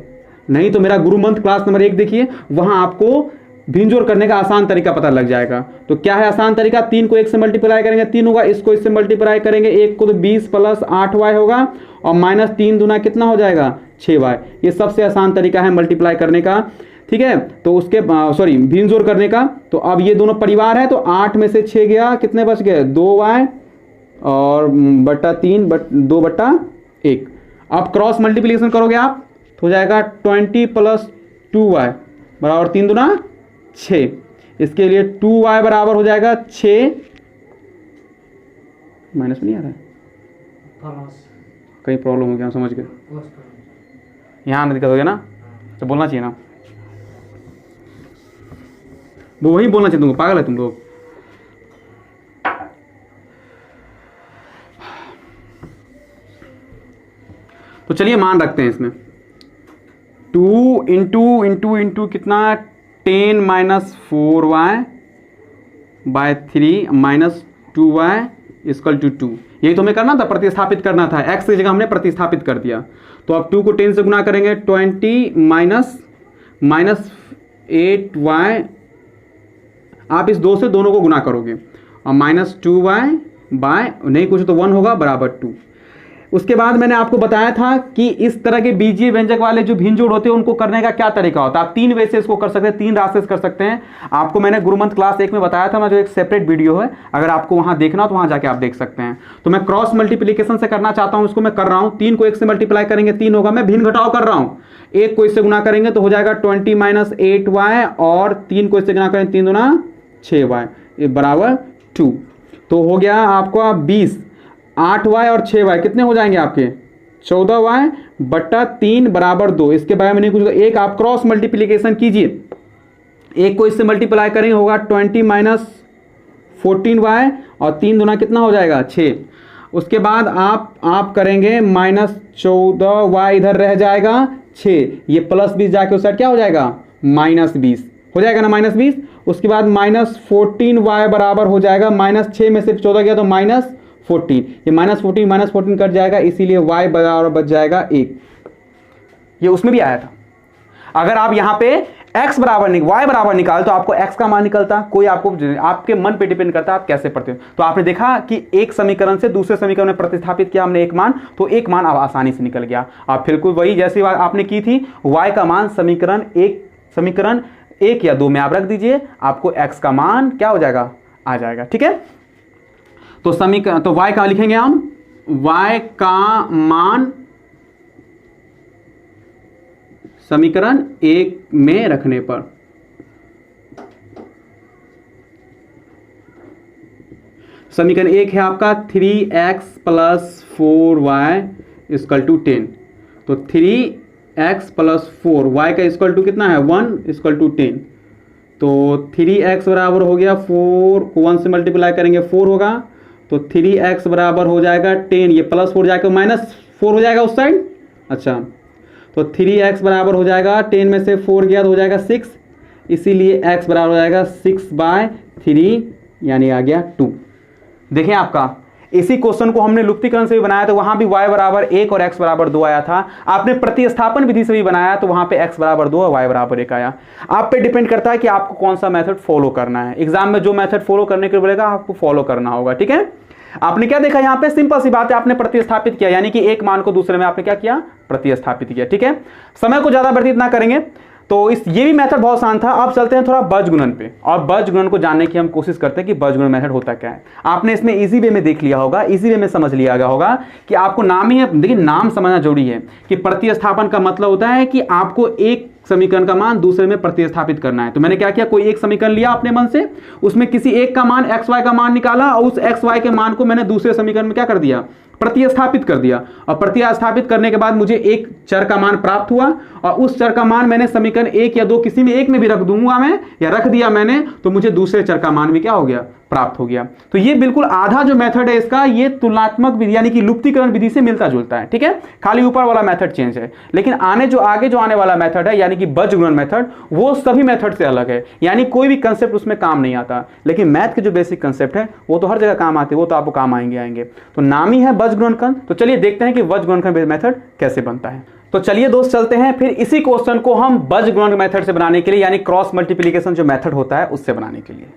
नहीं तो मेरा गुरु मंत्र क्लास नंबर 1 देखिए, वहां आपको भिनजोर करने का आसान तरीका पता लग जाएगा। तो क्या है आसान तरीका, 3 को 1 से मल्टीप्लाई करेंगे 3 होगा, इसको इससे मल्टीप्लाई करेंगे 1 को तो 20 प्लस 8y होगा, और माइनस 3 दूना कितना हो जाएगा 6y। ये सबसे आसान तरीका है मल्टीप्लाई करने का, ठीक है। तो उसके सॉरी भिनजोर करने का। तो अब ये दोनों परिवार है, तो 8 में से 6 गया, कितने बच गए 2y और बट्टा 3 2 बट्टा 1। अब क्रॉस मल्टीप्लिकेशन करोगे आप तो हो जाएगा 20 प्लस 2y बराबर 3 दूना 6। इसके लिए 2y बराबर हो जाएगा 6, माइनस में नहीं आ रहा है, कहीं प्रॉब्लम हो गया, समझ गए, यहाँ दिक्कत हो गया ना, तो बोलना चाहिए ना, वो वही बोलना चाहिए तुमको, पागल है तुम लोग। तो चलिए मान रखते हैं इसमें 2 इंटू कितना 10 minus 4y by 3 minus 2y equal to 2। यही तो हमें करना था, प्रतिस्थापित करना था, x की जगह हमने प्रतिस्थापित कर दिया। तो अब 2 को 10 से गुना करेंगे 20 माइनस 8y, आप इस 2 से दोनों को गुना करोगे, और माइनस 2y बाय नहीं कुछ तो 1 होगा बराबर 2। उसके बाद मैंने आपको बताया था कि इस तरह के बीजीय व्यंजक वाले जो भिन्न होते हैं उनको करने का क्या तरीका होता है। आप 3 वे से इसको कर सकते हैं, 3 रास्ते से कर सकते हैं। आपको मैंने गुरुमंत्र क्लास 1 में बताया था, मैं जो एक सेपरेट वीडियो है, अगर आपको वहां देखना हो तो वहां जाके आप देख सकते हैं। तो मैं क्रॉस मल्टीप्लीकेशन से करना चाहता हूं, उसको मैं कर रहा हूं। 3 को 1 से मल्टीप्लाई करेंगे 3 होगा, मैं भिन्न घटाव कर रहा हूं। 1 को इससे गुना करेंगे तो हो जाएगा 20 माइनस 8y, और 3 को इससे गुना करेंगे 3 दूना 6y बराबर 2। तो हो गया आपका 20, 8y और 6y कितने हो जाएंगे आपके 14y बट्टा 3 बराबर 2। इसके बारे में नहीं कुछ, एक आप क्रॉस मल्टीप्लीकेशन कीजिए, 1 को इससे मल्टीप्लाई करेंगे होगा 20 माइनस 14y, और 3 दूना कितना हो जाएगा 6। उसके बाद आप करेंगे माइनस 14y, इधर रह जाएगा 6, ये प्लस 20 जाके उस साइड क्या हो जाएगा माइनस 20 हो जाएगा ना, माइनस 20। उसके बाद माइनस 14y बराबर हो जाएगा, माइनस 6 में से 14 गया तो माइनस 14, ये माइनस 14 कट जाएगा, इसीलिए y बराबर बच जाएगा 1। ये उसमें भी आया था। अगर आप यहां पे x बराबर y बराबर निकाल तो आपको x का मान निकलता, कोई आपके मन पे डिपेंड करता है आप कैसे पढ़ते हो। तो आपने देखा कि एक समीकरण से दूसरे समीकरण में प्रतिस्थापित किया हमने एक मान, तो एक मान अब आसानी से निकल गया। आप बिल्कुल वही जैसी बात आपने की थी, y का मान समीकरण 1 या 2 में आप रख दीजिए, आपको x का मान क्या हो जाएगा आ जाएगा, ठीक है। तो समीकरण तो y का लिखेंगे हम, y का मान समीकरण 1 में रखने पर, समीकरण 1 है आपका 3x + 4y = 10। तो 3x + 4y का इक्वल टू कितना है 1 = 10। तो 3x बराबर हो गया 4 को 1 से मल्टीप्लाई करेंगे 4 होगा, तो 3x बराबर हो जाएगा 10, ये +4 जाएगा -4 हो जाएगा उस साइड। अच्छा, तो 3x बराबर हो जाएगा 10 में से 4 गया तो हो जाएगा 6, इसीलिए x बराबर हो जाएगा 6/3 यानी आ गया 2। देखिए आपका इसी क्वेश्चन को हमने लुप्तीकरण से भी बनाया तो वहां भी y बराबर 1 और x बराबर 2 आया था। आपने प्रतिस्थापन विधि से भी बनाया तो वहां पे x बराबर 2 और y बराबर 1 आया। आप पे डिपेंड करता है कि आपको कौन सा मेथड फॉलो करना है। एग्जाम में जो मेथड फॉलो करने के लिए बोलेगा आपको फॉलो करना होगा। ठीक है, आपने क्या देखा यहाँ पे, सिंपल सी बात है, आपने प्रतिस्थापित किया, यानी कि एक मान को दूसरे में आपने क्या किया, प्रतिस्थापित किया। ठीक है, समय को ज्यादा व्यतीत ना करेंगे, तो ये भी मेथड बहुत आसान था। अब चलते हैं थोड़ा बीजगुणन पे, और बीजगुणन को जानने की हम कोशिश करते हैं कि बीजगुणन मेथड होता क्या है। आपने इसमें इजी वे में देख लिया होगा, इजी वे में समझ लिया गया होगा कि आपको नाम ही है, देखिए नाम समझना जरूरी है कि प्रतिस्थापन का मतलब होता है कि आपको एक समीकरण का मान दूसरे में प्रतिस्थापित करना है। तो मैंने क्या किया, कोई एक समीकरण लिया अपने मन से, उसमें किसी एक का मान xy का मान निकाला और उस xy के मान को मैंने दूसरे समीकरण में क्या कर दिया, प्रतिस्थापित कर दिया। और प्रतिस्थापित करने के बाद मुझे एक चर का मान प्राप्त हुआ, और उस चर का मान मैंने समीकरण 1 या 2 किसी में एक में भी रख दूंगा मैं, या रख दिया मैंने, तो मुझे दूसरे चर का मान भी क्या हो गया, प्राप्त हो गया। तो ये बिल्कुल आधा जो मेथड है इसका, ये तुलनात्मक विधि यानी कि लुप्तीकरण विधि से मिलता जुलता है। ठीक है, खाली ऊपर वाला मेथड चेंज है, लेकिन आगे जो आने वाला मेथड है यानी कि बीजगुणन मेथड, वो सभी मेथड से अलग है। यानी कोई भी कंसेप्ट उसमें काम नहीं आता, लेकिन मैथ के जो बेसिक कंसेप्ट है वो तो हर जगह काम आते हैं, वो तो आपको काम आएंगे। तो नाम ही है बीजगुणन। तो चलिए देखते हैं कि बीजगुणन मेथड कैसे बनता है। तो चलिए दोस्त चलते हैं फिर इसी क्वेश्चन को हम बीजगुणन मेथड से बनाने के लिए, यानी क्रॉस मल्टीप्लिकेशन जो मेथड होता है उससे बनाने के लिए।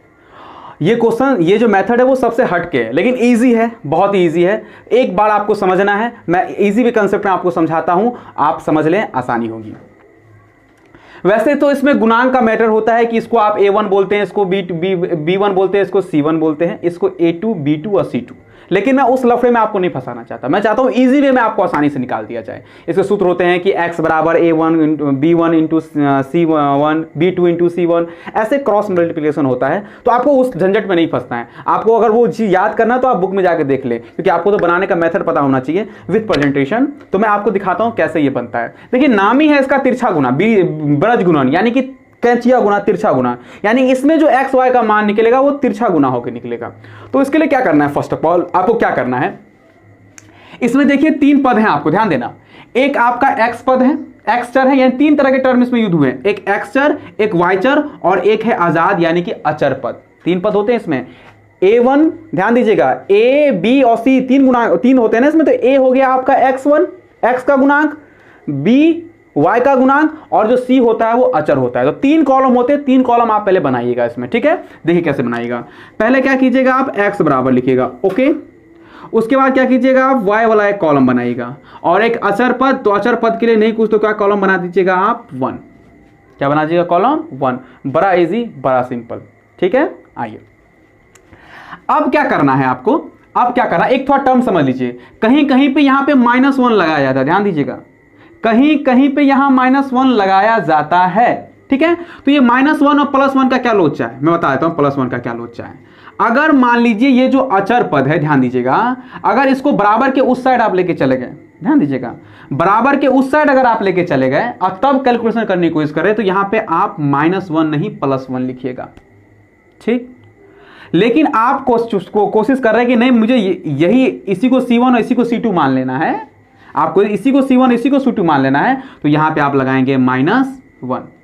ये क्वेश्चन, ये जो मेथड है वो सबसे हटके है, लेकिन इजी है, बहुत इजी है। एक बार आपको समझना है, मैं इजी भी कंसेप्ट में आपको समझाता हूं, आप समझ लें, आसानी होगी। वैसे तो इसमें गुणांक का मैटर होता है कि इसको आप A1 बोलते हैं, इसको B1 बोलते हैं, इसको C1 बोलते हैं, इसको A2, B2 और C2। लेकिन मैं उस लफड़े में आपको नहीं फंसाना चाहता, मैं चाहता हूं इजी वे में आपको आसानी से निकाल दिया जाए। इसके सूत्र होते हैं कि x बराबर A1 B1 into C1, B2 into C1, ऐसे क्रॉस मल्टीप्लिकेशन होता है। तो आपको उस झंझट में नहीं फंसना है। आपको अगर वो चीज याद करना तो आप बुक में जाकर देख ले, क्योंकि आपको तो बनाने का मेथड पता होना चाहिए विद प्रेजेंटेशन। तो मैं आपको दिखाता हूं कैसे ये बनता है। देखिए नाम ही है इसका तिरछा गुना, बीजगुणन, यानी कि कैंचिया गुना, तिरछा गुना, यानी इसमें जो एक्स वाई का मान निकलेगा वो तिरछा गुना होकर निकलेगा। तो इसके लिए क्या करना है, फर्स्ट ऑफ ऑल आपको क्या करना है, इसमें देखिए 3 पद हैं, आपको ध्यान देना। एक आपका एक्स पद है, एक्स चर है, यानी 3 तरह के टर्म इसमें यूज हुए हैं, एक एक्स चर, एक वाई चर और एक है आजाद यानी कि अचर पद। 3 पद होते हैं इसमें। A1 ध्यान दीजिएगा, A, B और C 3 होते हैं ना इसमें। तो A हो गया आपका x1, x का गुणांक, B y का गुणांक, और जो C होता है वो अचर होता है। तो 3 कॉलम होते हैं, 3 कॉलम आप पहले बनाइएगा इसमें। ठीक है, देखिए कैसे बनाइएगा। पहले क्या कीजिएगा, आप x बराबर लिखिएगा, ओके। उसके बाद क्या कीजिएगा, आप y वाला एक कॉलम बनाइएगा, और एक अचर पद, तो अचर पद के लिए नहीं कुछ तो क्या कॉलम बना दीजिएगा आप 1। क्या बना दीजिएगा, कॉलम 1। बड़ा इजी, बड़ा सिंपल। ठीक है, आइए अब क्या करना है आपको, अब क्या करना है, एक थोड़ा टर्म समझ लीजिए। कहीं कहीं पे यहां पे -1 लगाया जाता है, ध्यान दीजिएगा, कहीं कहीं पे यहां -1 लगाया जाता है। ठीक है, तो ये -1 और +1 का क्या लोचा है, मैं बता देता हूं +1 का क्या लोचा है। अगर मान लीजिए ये जो अचर पद है, ध्यान दीजिएगा, अगर इसको बराबर के उस साइड आप लेके चले गए, ध्यान दीजिएगा, बराबर के उस साइड अगर आप लेके चले गए और तब कैलकुलेशन करने की कोशिश करें, तो यहां पे आप -1 नहीं +1 लिखिएगा। ठीक, लेकिन आप कोशिश कर रहे हैं कि नहीं मुझे यही, इसी को C1 और इसी को C2 मान लेना है, आपको इसी को C1 इसी को C2 मान लेना है, तो यहां पे आप लगाएंगे -1।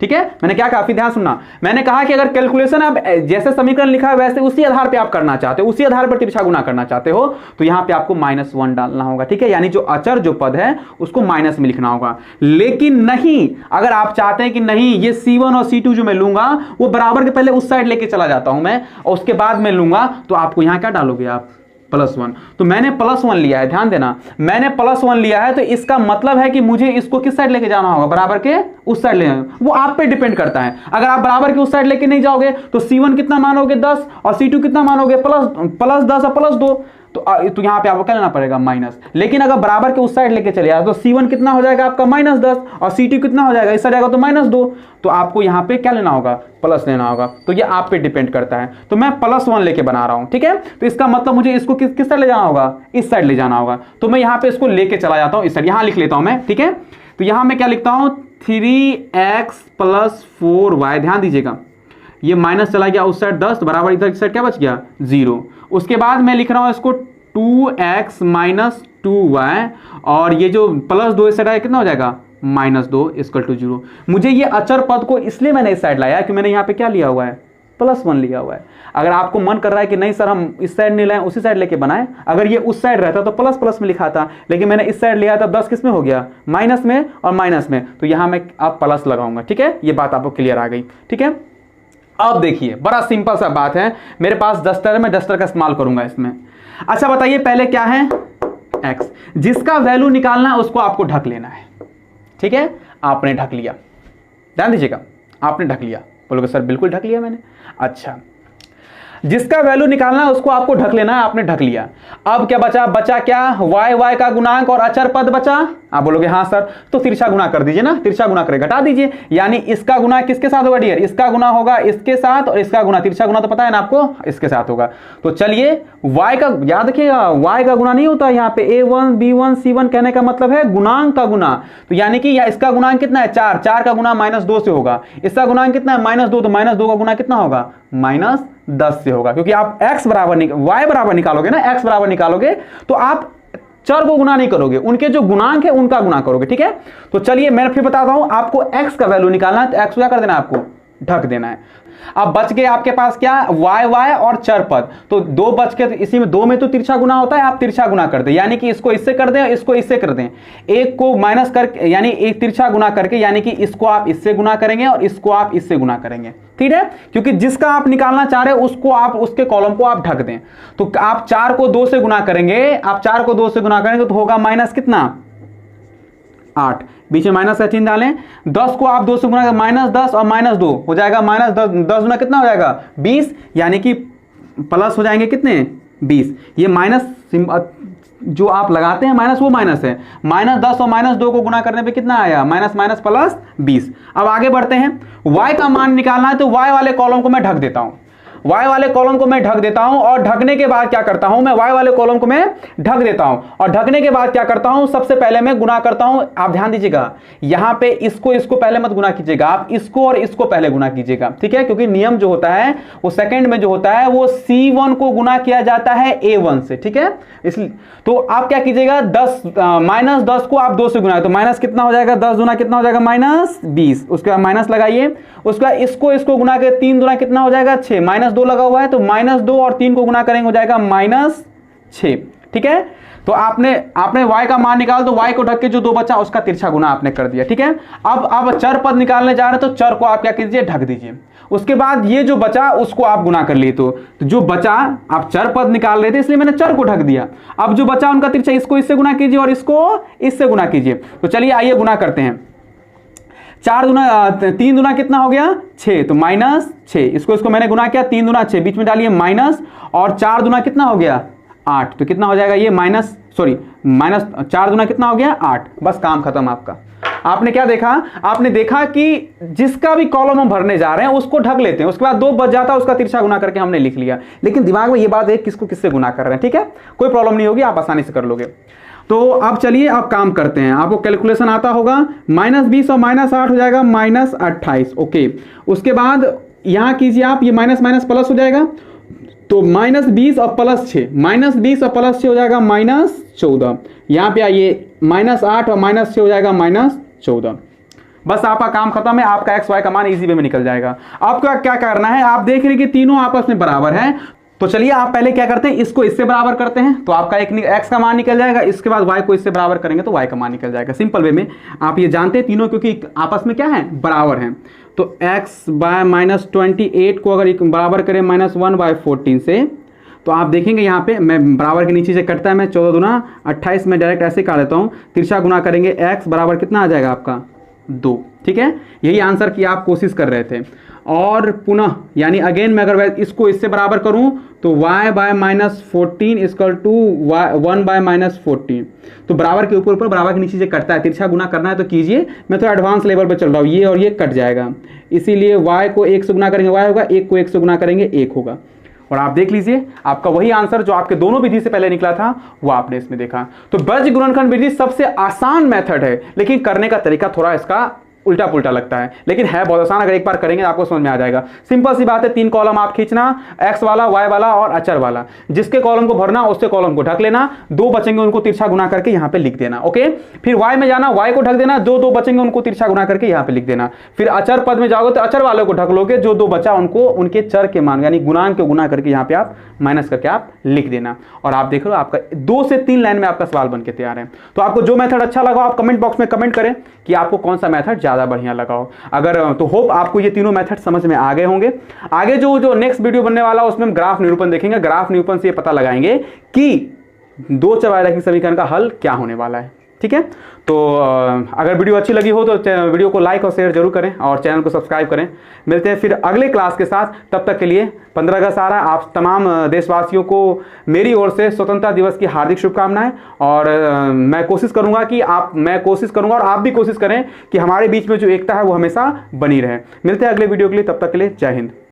ठीक है, मैंने क्या कहा, फिर ध्यान सुनना, मैंने कहा कि अगर कैलकुलेशन आप जैसे समीकरण लिखा है वैसे उसी आधार पे आप करना चाहते हो, उसी आधार पर तिरछा गुना करना चाहते हो, तो यहां पे आपको -1 डालना होगा। ठीक है, यानी जो अचर जो पद है उसको माइनस में लिखना होगा। लेकिन नहीं, अगर आप चाहते हैं कि नहीं ये C1 और C2 जो मैं लूंगा वो बराबर के पहले उस साइड लेके चला जाता हूं मैं, और उसके बाद मैं लूंगा, तो आपको यहां क्या डालोगे आप, +1। तो मैंने +1 लिया है, ध्यान देना, मैंने +1 लिया है, तो इसका मतलब है कि मुझे इसको किस साइड लेके जाना होगा, बराबर के उस साइड ले जाना। वो आप पे डिपेंड करता है। अगर आप बराबर के उस साइड लेके नहीं जाओगे तो C1 कितना मानोगे 10, और C2 कितना मानोगे +10 और +2। तो यहाँ पे आपको क्या लेना पड़ेगा माइनस। लेकिन अगर बराबर के उस साइड लेके चले जाए तो C1 कितना हो जाएगा आपका -10 और C2 कितना हो जाएगा, इस साइड आएगा तो -2, तो आपको यहाँ पे क्या लेना होगा, प्लस लेना होगा। तो ये आप पे डिपेंड करता है, तो मैं +1 लेके बना रहा हूँ, ठीक है। तो इसका मतलब मुझे इसको किस साइड ले जाना होगा, इस साइड ले जाना होगा। तो मैं यहाँ पे इसको लेके चला जाता हूँ इस साइड, यहाँ लिख लेता हूँ मैं, ठीक है। तो यहाँ मैं क्या लिखता हूँ 3x + 4y, ध्यान दीजिएगा ये माइनस चला गया उस साइड 10, तो बराबर इधर साइड क्या बच गया 0। उसके बाद मैं लिख रहा हूँ इसको 2x - 2y, और ये जो +2 इस साइड आया कितना हो जाएगा -2 = 0। मुझे ये अचर पद को इसलिए मैंने इस साइड लाया कि मैंने यहाँ पे क्या लिया हुआ है, +1 लिया हुआ है। अगर आपको मन कर रहा है कि नहीं सर हम इस साइड नहीं लाएं उसी साइड लेके बनाएं, अगर ये उस साइड रहता तो प्लस में लिखा था, लेकिन मैंने इस साइड लिया था 10 किस में हो गया, माइनस में और माइनस में, तो यहां मैं आप प्लस लगाऊंगा, ठीक है। ये बात आपको क्लियर आ गई, ठीक है। अब देखिए बड़ा सिंपल सा बात है, मेरे पास डस्टर है, मैं डस्टर का इस्तेमाल करूंगा इसमें। अच्छा बताइए पहले क्या है, x, जिसका वैल्यू निकालना है उसको आपको ढक लेना है, ठीक है। आपने ढक लिया, ध्यान दीजिएगा, आपने ढक लिया, बोलोगे सर बिल्कुल ढक लिया मैंने। अच्छा, जिसका वैल्यू निकालना है उसको आपको ढक लेना है, आपने ढक लिया। अब क्या बचा क्या, y का गुणांक और अचर पद बचा। आप बोलोगे हाँ सर, तो तिरछा गुना कर दीजिए ना, तिरछा गुना करे घटा दीजिए, यानी इसका गुना किसके साथ होगा डियर, इसका गुना होगा इसके साथ, और इसका गुना, तिरछा गुना तो पता है ना आपको, इसके साथ होगा। तो चलिए y का याद रखिएगा, y का गुना नहीं होता यहाँ पे, a1 b1 c1 कहने का मतलब है गुणांक का गुना। तो यानी कि इसका गुणांक कितना है 4, 4 का गुना -2 से होगा, इसका गुणांक कितना है -2, तो -2 का गुना कितना होगा -10 से होगा, क्योंकि आप y बराबर निकालोगे ना, x बराबर निकालोगे तो आप चर को गुना नहीं करोगे, उनके जो गुणांक है उनका गुना करोगे, ठीक है। तो चलिए मैं फिर बताता हूं, आपको x का वैल्यू निकालना है तो x क्या कर देना है, आपको ढक देना है। अब बच गए आपके पास क्या, y और चर पद, तो 2 बच के, तो इसी में 2 में तो तिरछा गुना होता है, आप तिरछा गुना कर दें, यानी कि इसको इससे कर दें, इसको इससे कर दें, एक को माइनस करके यानी एक तिरछा गुना करके, यानी कि इसको आप इससे गुना करेंगे और इसको आप इससे गुना करेंगे, ठीक है। क्योंकि जिसका आप निकालना चाह रहे हैं उसको आप उसके कॉलम को आप ढक दें। तो आप 4 को 2 से गुना करेंगे, आप 4 को 2 से गुना करेंगे तो होगा माइनस कितना 8, बीच में माइनस का चिन्ह डालें। 10 को आप 2 से गुना -10 और -2 हो जाएगा -10, 10 गुना कितना हो जाएगा 20, यानी कि प्लस हो जाएंगे कितने 20। ये माइनस जो आप लगाते हैं माइनस, वो माइनस है, -10 और -2 को गुना करने पे कितना आया, माइनस प्लस 20। अब आगे बढ़ते हैं, y का मान निकालना है तो y वाले कॉलम को मैं ढक देता हूं, y वाले कॉलम को मैं ढक देता हूं, और ढकने के बाद क्या करता हूं मैं, y वाले कॉलम को मैं ढक देता हूं, और ढकने के बाद क्या करता हूं, सबसे पहले मैं गुना करता हूं। आप ध्यान दीजिएगा, यहां पे इसको पहले मत गुना कीजिएगा, आप इसको और इसको पहले गुना कीजिएगा, ठीक है। क्योंकि नियम जो होता है वो सेकंड में जो होता है वो C1 को गुना किया जाता है A1 से, ठीक है। इसलिए तो आप क्या कीजिएगा, -10 को आप 2 से गुना, तो माइनस कितना हो जाएगा, 10 गुना कितना हो जाएगा -20, उसके बाद माइनस लगाइए, उसके बाद इसको गुना के 3 गुना कितना हो जाएगा 6, -2 लगा हुआ है तो -2 और 3 को गुना करेंगे हो जाएगा -6, ठीक है। तो आपने y का मान निकाल, तो y को ढक के जो 2 बचा उसका तिरछा गुना आपने कर दिया, ठीक है। अब चर पद निकालने जा रहे हैं तो चर को आप क्या कीजिए, ढक दीजिए। उसके बाद ये जो बचा उसको आप गुना कर लिए, तो जो बचा, आप चर पद निकाल रहे थे इसलिए मैंने चर को ढक दिया। अब जो बचा उनका तिरछा, इसको इससे गुना कीजिए और इसको इससे गुना कीजिए। तो चलिए आइए गुना करते हैं, 3 दुना कितना हो गया 6, तो -6, इसको मैंने गुना किया, 3 दुना 6, बीच में डालिए माइनस, और 4 दुना कितना हो गया 8, तो कितना हो जाएगा ये -4 दुना कितना हो गया 8। बस काम खत्म आपका। आपने क्या देखा, आपने देखा कि जिसका भी कॉलम हम भरने जा रहे हैं उसको ढक लेते हैं, उसके बाद 2 बच जाता है, उसका तिरछा गुना करके हमने लिख लिया, लेकिन दिमाग में ये बात है किसको किससे गुना कर रहे हैं, ठीक है। कोई प्रॉब्लम नहीं होगी, आप आसानी से कर लोगे। तो अब चलिए अब काम करते हैं, आपको कैलकुलेशन आता होगा, -20 और -8 हो जाएगा -28, ओके। उसके बाद यहां कीजिए आप, ये माइनस माइनस प्लस हो जाएगा, तो -20 और +6, -20 और +6 हो जाएगा -14। यहाँ पे आइए, -8 और -6 हो जाएगा -14। बस आपका काम खत्म है, आपका x y का मान इजी वे में निकल जाएगा। आपको क्या करना है, आप देख रहे हैं कि तीनों आपस में बराबर हैं, तो चलिए आप पहले क्या करते हैं, इसको इससे बराबर करते हैं तो आपका एक x का मान निकल जाएगा, इसके बाद y को इससे बराबर करेंगे तो y का मान निकल जाएगा। सिंपल वे में आप ये जानते हैं तीनों क्योंकि आपस में क्या है, बराबर हैं। तो x/-28 को अगर बराबर करें -1/14 से, तो आप देखेंगे यहाँ पे मैं बराबर के नीचे से कटता है, मैं 14 दूना 28 में डायरेक्ट ऐसे काट देता हूँ, तिरछा गुना करेंगे x बराबर कितना आ जाएगा आपका 2। ठीक है, यही आंसर की आप कोशिश कर रहे थे। और पुनः यानी अगेन मैं अगर इसको इससे बराबर करूं तो y by -14 equal to 1 by -14, तो बराबर के ऊपर ऊपर बराबर के नीचे से कटता है, तिरछा गुना करना है तो कीजिए, मैं थोड़ा एडवांस लेवल पे चल रहा हूँ, ये और ये कट जाएगा, इसीलिए y को 1 से गुना करेंगे y होगा, 1 को 1 से गुना करेंगे 1 होगा। और आप देख लीजिए आपका वही आंसर जो आपके दोनों विधि से पहले निकला था वो आपने इसमें देखा। तो बीज गुणनखंड विधि सबसे आसान मेथड है, लेकिन करने का तरीका थोड़ा इसका उल्टा पुल्टा लगता है, लेकिन है बहुत आसान। अगर एक बार करेंगे आपको समझ में आ जाएगा। सिंपल सी बात है, 3 कॉलम आप खींचना, x वाला, y वाला और अचर वाला, जिसके कॉलम को भरना उससे कॉलम को ढक लेना, 2 बचेंगे उनको तिरछा गुना करके यहाँ पे लिख देना। ओके, फिर y में जाना, y को ढक देना, जो 2 बचेंगे उनको तिरछा गुना करके यहाँ पे लिख देना। फिर अचर पद में जाओगे तो अचर वाले को ढक लोगे, जो 2 बचा उनको उनके चर के मान यानी गुणांक के गुना करके यहाँ पे आप माइनस करके आप लिख देना। और आप देख लो आपका 2 से 3 लाइन में आपका सवाल बन के तैयार है। तो आपको जो मेथड अच्छा लगा आप कमेंट बॉक्स में कमेंट करें कि आपको कौन सा मेथड ज्यादा बढ़िया लगा हो। अगर तो होप आपको ये तीनों मेथड समझ में आ गए होंगे। आगे जो नेक्स्ट वीडियो बनने वाला है उसमें हम ग्राफ निरूपण देखेंगे। ग्राफ निरूपण से ये पता लगाएंगे कि 2 चरवारैखिक समीकरण का हल क्या होने वाला है। ठीक है, तो अगर वीडियो अच्छी लगी हो तो वीडियो को लाइक और शेयर जरूर करें और चैनल को सब्सक्राइब करें। मिलते हैं फिर अगले क्लास के साथ, तब तक के लिए 15 अगस्त आ रहा है, आप तमाम देशवासियों को मेरी ओर से स्वतंत्रता दिवस की हार्दिक शुभकामनाएं। और मैं कोशिश करूंगा और आप भी कोशिश करें कि हमारे बीच में जो एकता है वो हमेशा बनी रहे। मिलते हैं अगले वीडियो के लिए, तब तक के लिए जय हिंद।